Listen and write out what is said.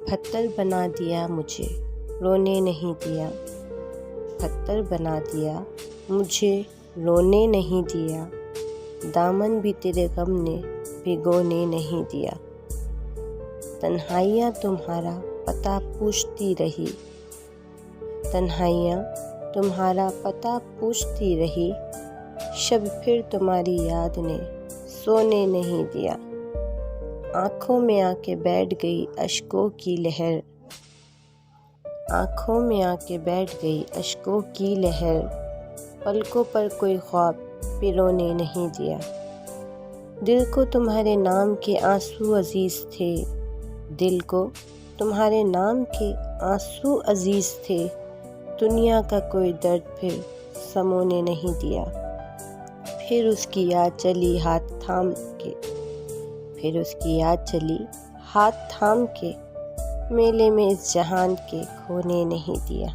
पत्थर बना दिया मुझे, रोने नहीं दिया। पत्थर बना दिया मुझे, रोने नहीं दिया। दामन भी तेरे गम ने भिगोने नहीं दिया। तन्हाइयाँ तुम्हारा पता पूछती रही, तन्हाइयाँ तुम्हारा पता पूछती रही। शब फिर तुम्हारी याद ने सोने नहीं दिया। आँखों में आके बैठ गई अश्कों की लहर, आँखों में आके बैठ गई अश्कों की लहर। पलकों पर कोई ख्वाब पिरोने नहीं दिया। दिल को तुम्हारे नाम के आंसू अजीज थे, दिल को तुम्हारे नाम के आंसू अजीज थे। दुनिया का कोई दर्द फिर समोने नहीं दिया। फिर उसकी याद चली हाथ थाम के, फिर उसकी याद चली हाथ थाम के। मेले में इस जहान के खोने नहीं दिया।